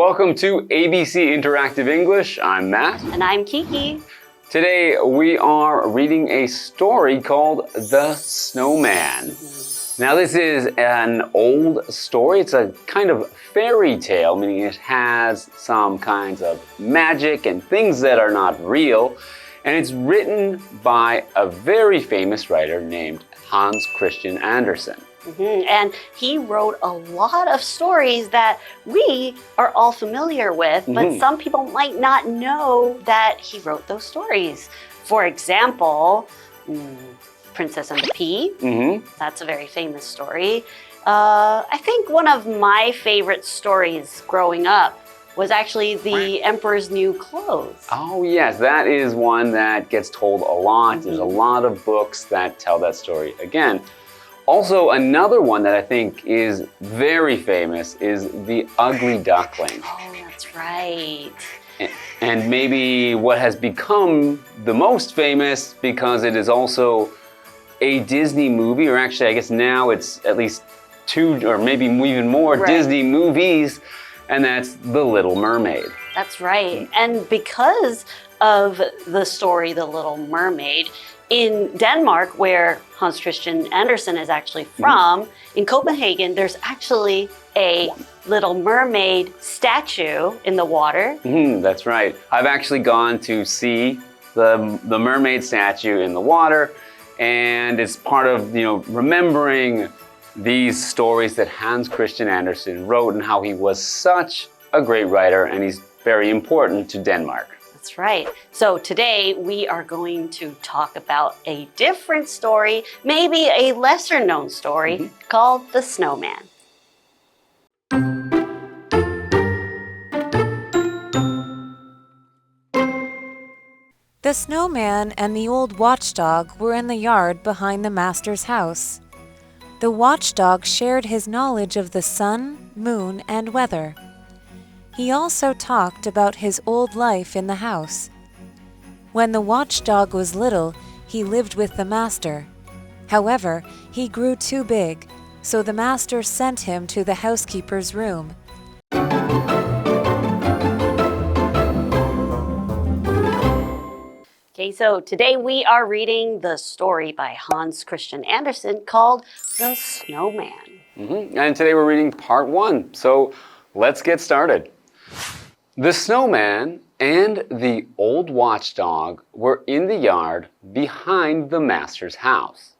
welcome to ABC Interactive English. I'm Matt. And I'm Kiki. Today we are reading a story called The Snowman. Now this is an old story. It's a kind of fairy tale, meaning it has some kinds of magic and things that are not real. And it's written by a very famous writer named Hans Christian Andersen. And he wrote a lot of stories that we are all familiar with, but some people might not know that he wrote those stories. For example, Princess and the Pea. That's a very famous story. I think one of my favorite stories growing up was actually The Emperor's New Clothes. Oh yes, that is one that gets told a lot. There's a lot of books that tell that story again. Also, another one that I think is very famous is The Ugly Duckling. Oh, that's right. And maybe what has become the most famous because it is also a Disney movie, or actually I guess now it's at least two or maybe even more Disney movies, and that's The Little Mermaid. That's right. And because of the story The Little Mermaid, in Denmark, where Hans Christian Andersen is actually from, in Copenhagen, there's actually a Little Mermaid statue in the water. That's right. I've actually gone to see the mermaid statue in the water, and it's part of, remembering these stories that Hans Christian Andersen wrote and how he was such a great writer, and he's very important to Denmark. That's right. So today we are going to talk about a different story, maybe a lesser known story called The Snowman. The snowman and the old watchdog were in the yard behind the master's house. The watchdog shared his knowledge of the sun, moon, and weather. He also talked about his old life in the house. When the watchdog was little, he lived with the master. However, he grew too big, so the master sent him to the housekeeper's room. Okay, so today we are reading the story by Hans Christian Andersen called The Snowman. And today we're reading part 1. So let's get started. The snowman and the old watchdog were in the yard behind the master's house.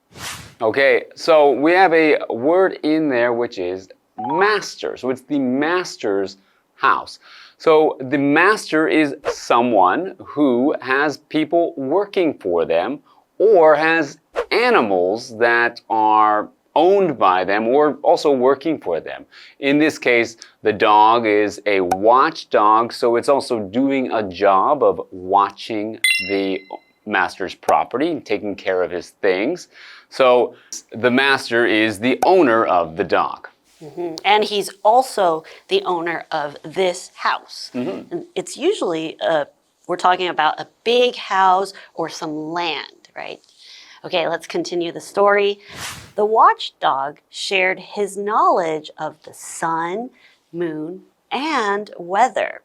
Okay, so we have a word in there which is master. So it's the master's house. So the master is someone who has people working for them or has animals that are owned by them or also working for them. In this case, the dog is a watchdog, so it's also doing a job of watching the master's property and taking care of his things. So the master is the owner of the dog. And he's also the owner of this house. And it's usually, we're talking about a big house or some land, right? Okay, let's continue the story. The watchdog shared his knowledge of the sun, moon, and weather.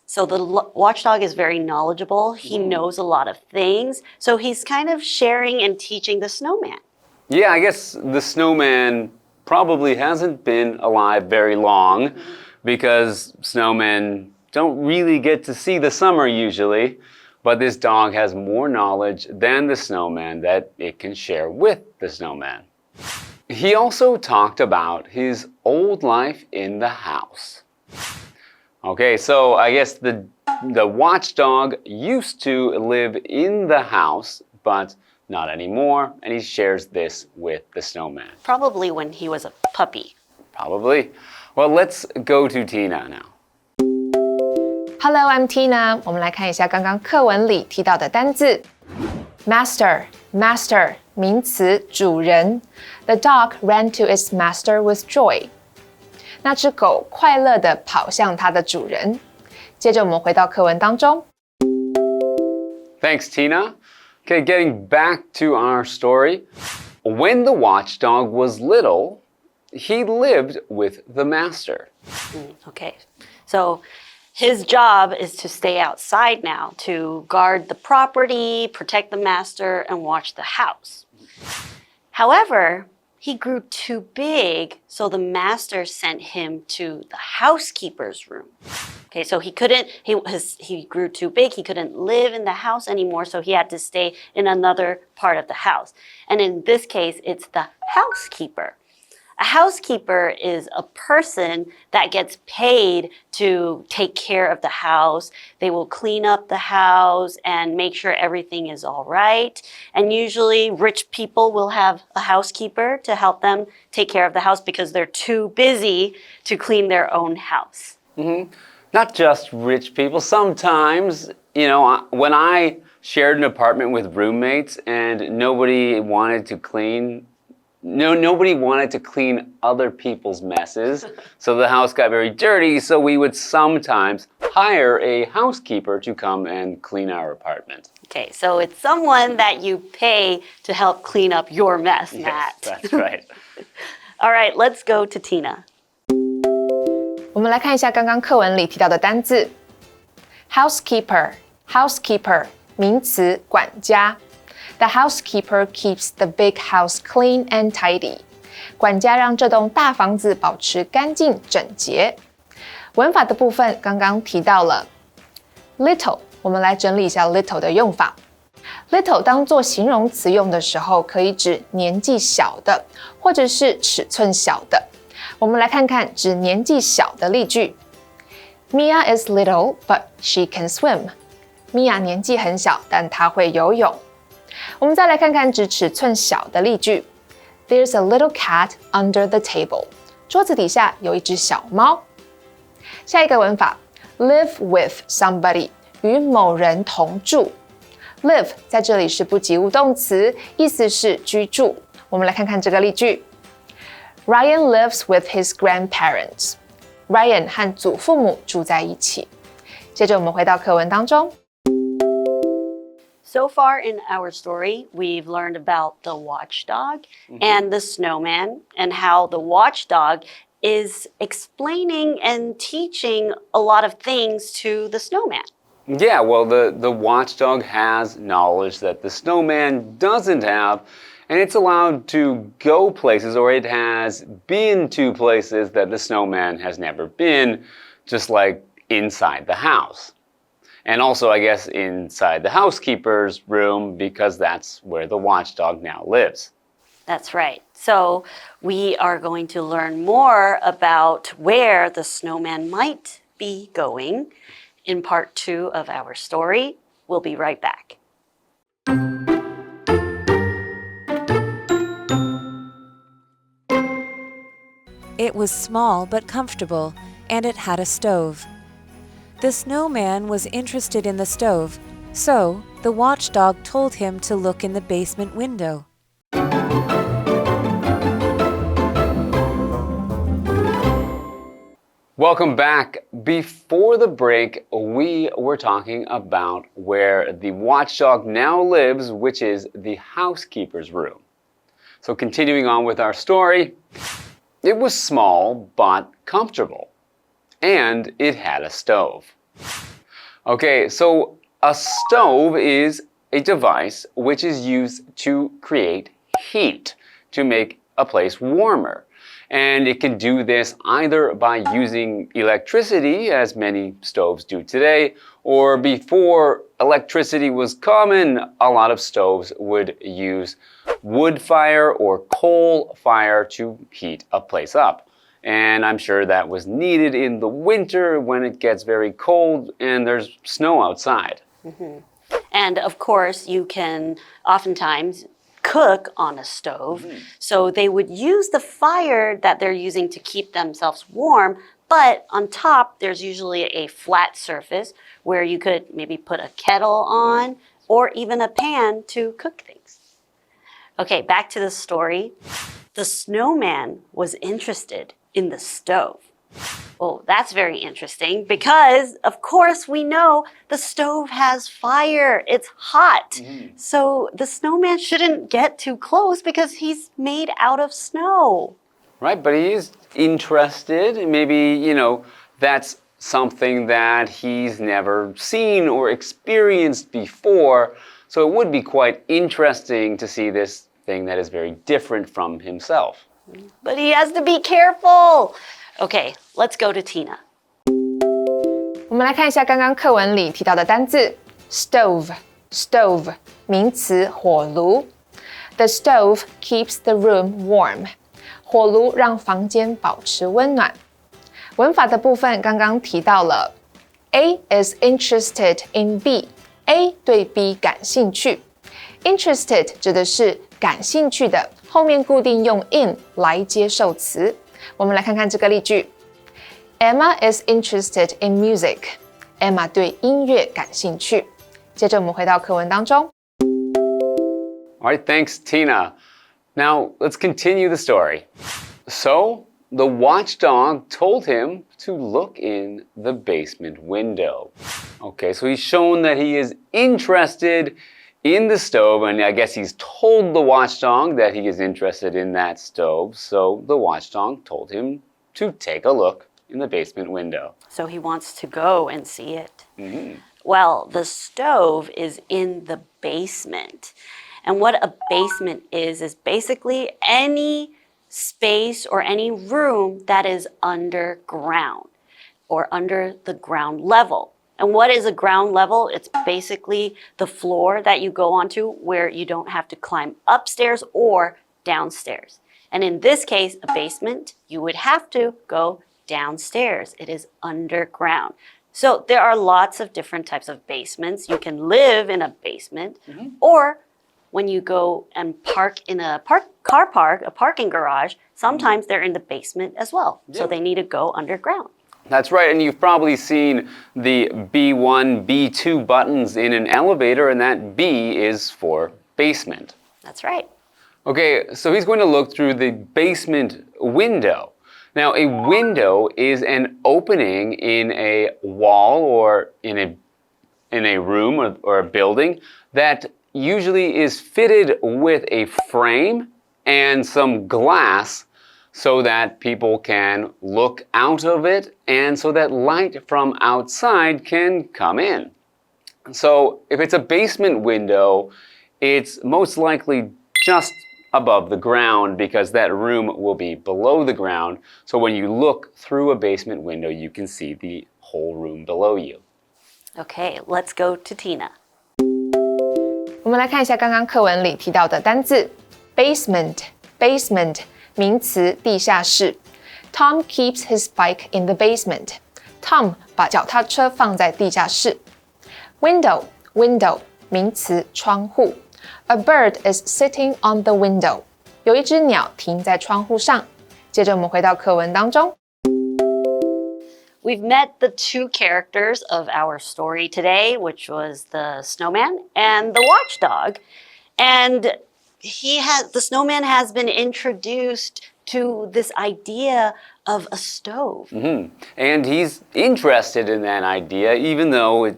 So the watchdog is very knowledgeable. He knows a lot of things. So he's kind of sharing and teaching the snowman. Yeah, I guess the snowman probably hasn't been alive very long because snowmen don't really get to see the summer usually. But this dog has more knowledge than the snowman that it can share with the snowman. He also talked about his old life in the house. Okay, so I guess the watchdog used to live in the house, but not anymore, and he shares this with the snowman. Probably when he was a puppy. Probably. Well, let's go to Tina now. Hello, I'm Tina. 我们来看一下刚刚课文里提到的单字。Master, master, 名词，主人。The dog ran to its master with joy. 那只狗快乐地跑向它的主人。接着我们回到课文当中。Thanks, Tina. Okay, getting back to our story. When the watchdog was little, he lived with the master. Okay. So his job is to stay outside now to guard the property, protect the master, and watch the house. However, he grew too big, so the master sent him to the housekeeper's room. Okay, so he grew too big, he couldn't live in the house anymore, so he had to stay in another part of the house. And in this case, it's the housekeeper. A housekeeper is a person that gets paid to take care of the house. They will clean up the house and make sure everything is all right. And usually rich people will have a housekeeper to help them take care of the house because they're too busy to clean their own house. Not just rich people. Sometimes, when I shared an apartment with roommates and nobody wanted to clean other people's messes. So the house got very dirty, so we would sometimes hire a housekeeper to come and clean our apartment. Okay, so it's someone that you pay to help clean up your mess, Matt. Yes, that's right. All right, let's go to Tina. 我们来看一下刚刚课文里提到的单字 housekeeper 名词管家。The housekeeper keeps the big house clean and tidy. 管家让这栋大房子保持干净整洁。文法的部分刚刚提到了 little， 我们来整理一下 little 的用法。little 当做形容词用的时候，可以指年纪小的，或者是尺寸小的。我们来看看指年纪小的例句。Mia is little, but she can swim. Mia 年纪很小，但她会游泳。我们再来看看指尺寸小的例句 There's a little cat under the table. 桌子底下有一只小猫。下一个文法 live with somebody 与某人同住 live 在这里是不及物动词，意思是居住。我们来看看这个例句 Ryan lives with his grandparents. Ryan 和祖父母住在一起。接着我们回到课文当中。So far in our story, we've learned about the watchdog and the snowman and how the watchdog is explaining and teaching a lot of things to the snowman. Yeah, well, the watchdog has knowledge that the snowman doesn't have, and it's allowed to go places, or it has been to places that the snowman has never been, just like inside the house. And also, I guess, inside the housekeeper's room, because that's where the watchdog now lives. That's right. So we are going to learn more about where the snowman might be going in part 2 of our story. We'll be right back. It was small but comfortable, and it had a stove. The snowman was interested in the stove, so the watchdog told him to look in the basement window. Welcome back. Before the break, we were talking about where the watchdog now lives, which is the housekeeper's room. So continuing on with our story, it was small but comfortable. And it had a stove. Okay, so a stove is a device which is used to create heat, to make a place warmer. And it can do this either by using electricity, as many stoves do today, or before electricity was common, a lot of stoves would use wood fire or coal fire to heat a place up. And I'm sure that was needed in the winter when it gets very cold and there's snow outside. And of course, you can oftentimes cook on a stove. So they would use the fire that they're using to keep themselves warm, but on top, there's usually a flat surface where you could maybe put a kettle on or even a pan to cook things. Okay, back to the story. The snowman was interested in the stove. Well, that's very interesting because, of course, we know the stove has fire. It's hot. So the snowman shouldn't get too close because he's made out of snow. Right, but he is interested. Maybe, that's something that he's never seen or experienced before. So it would be quite interesting to see this thing that is very different from himself. But he has to be careful. Okay, let's go to Tina. 我们来看一下刚刚课文里提到的单字 stove 名词火炉 The stove keeps the room warm 火炉让房间保持温暖文法的部分刚刚提到了 A is interested in B A 对 B 感兴趣 Interested 指的是感兴趣的后面固定用 in 来接受词我们来看看这个例句Emma is interested in music. Emma 对音乐感兴趣。接着我们回到课文当中。All right, thanks, Tina. Now, let's continue the story. So, the watchdog told him to look in the basement window. Okay, so he's shown that he is interested in the stove, and I guess he's told the watchdog that he is interested in that stove, so the watchdog told him to take a look in the basement window. So he wants to go and see it. Well, the stove is in the basement. And what a basement is basically any space or any room that is underground or under the ground level. And what is a ground level? It's basically the floor that you go onto where you don't have to climb upstairs or downstairs. And in this case, a basement, you would have to go downstairs. It is underground. So there are lots of different types of basements. You can live in a basement, or when you go and park in a parking garage, sometimes they're in the basement as well. So they need to go underground. That's right, and you've probably seen the B1, B2 buttons in an elevator, and that B is for basement. That's right. Okay, so he's going to look through the basement window. Now, a window is an opening in a wall or in a room or a building that usually is fitted with a frame and some glass so that people can look out of it and so that light from outside can come in. So if it's a basement window, it's most likely just above the ground because that room will be below the ground. So when you look through a basement window, you can see the whole room below you. Okay, let's go to Tina. 我们来看一下刚刚课文里提到的单字 basement 名词地下室 Tom keeps his bike in the basement. Tom 把脚踏车放在地下室 window 名词窗户A bird is sitting on the window. 有一只鸟停在窗户上。接着我们回到课文当中。We've met the two characters of our story today, which was the snowman and the watchdog. And the snowman has been introduced to this idea of a stove. And he's interested in that idea, even though it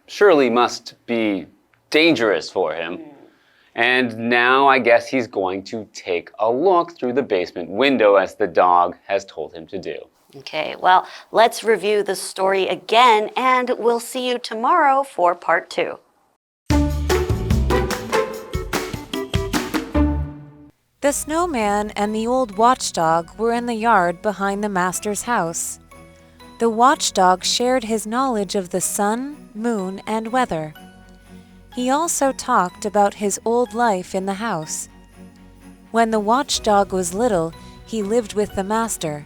surely must be dangerous for him. And now I guess he's going to take a look through the basement window as the dog has told him to do. Okay, well, let's review the story again, and we'll see you tomorrow for part 2. The snowman and the old watchdog were in the yard behind the master's house. The watchdog shared his knowledge of the sun, moon, and weather. He also talked about his old life in the house. When the watchdog was little, he lived with the master.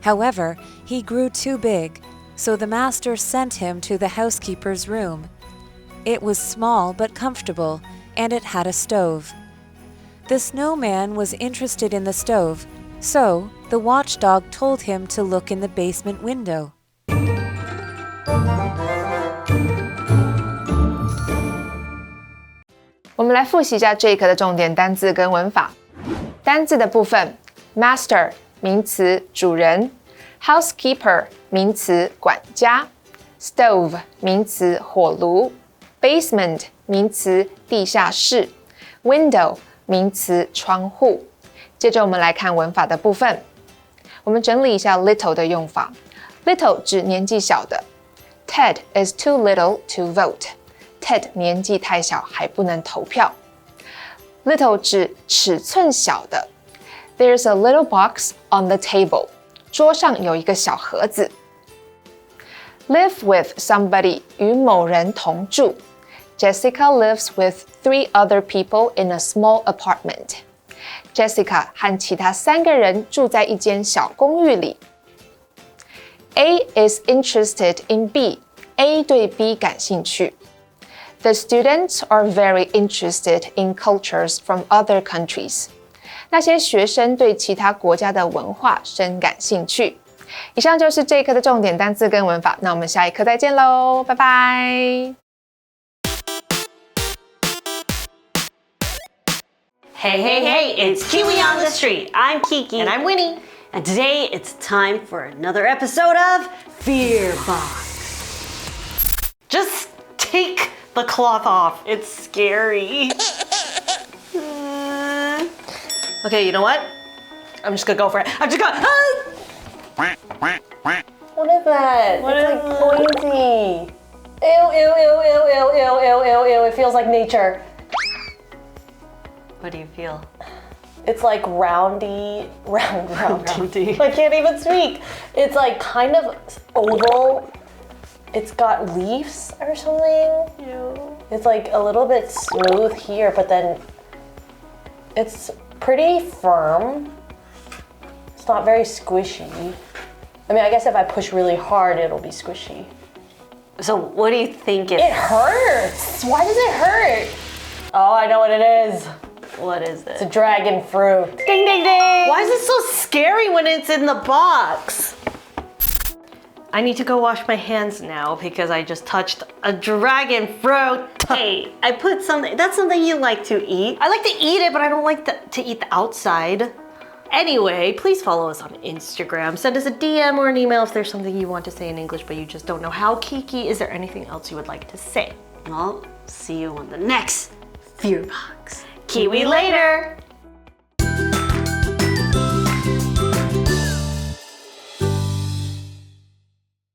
However, he grew too big, so the master sent him to the housekeeper's room. It was small but comfortable, and it had a stove. The snowman was interested in the stove, so the watchdog told him to look in the basement window. 我们来复习一下这一课的重点单字跟文法。单字的部分 Master 名词主人 Housekeeper 名词管家 Stove 名词火炉 Basement 名词地下室 Window 名词窗户。接着我们来看文法的部分。我们整理一下 little 的用法。Little 指年纪小的。Ted is too little to vote. Ted 年纪太小，还不能投票。Little 指尺寸小的。There's a little box on the table. 桌上有一个小盒子。Live with somebody 与某人同住。Jessica lives with 3 other people in a small apartment. Jessica 和其他3个人住在一间小公寓里。A is interested in B. A 对 B 感兴趣。The students are very interested in cultures from other countries. 那些学生对其他国家的文化深感兴趣。以上就是这一课的重点单字跟文法，那我们下一课再见喽，拜拜。Hey, hey, hey, it's Kiwi on the street. I'm Kiki. And I'm Winnie. And today it's time for another episode of Fear Box. Just take the cloth off. It's scary. Okay, you know what? I'm just gonna go for it. I'm just gonna. What is that? What it's is like pointy. Ew, ew, ew, ew, ew, ew, ew, ew, ew. It feels like nature. What do you feel? It's like roundy. Roundy. I can't even speak. It's like kind of oval. It's got leaves or something. Ew. It's like a little bit smooth here, but then it's pretty firm. It's not very squishy. I mean, I guess if I push really hard, it'll be squishy. So what do you think it It hurts. Why does it hurt? Oh, I know what it is. What is It's a it? dragon fruit. Ding, ding, ding! Why is it so scary when it's in the box? I need to go wash my hands now because I just touched a dragon fruit. Hey, I put something, that's something you like to eat. I like to eat it, but I don't like to eat the outside. Anyway, please follow us on Instagram. Send us a DM or an email if there's something you want to say in English but you just don't know how. Kiki, is there anything else you would like to say? I'll see you on the next Fear Box. Kiwi later!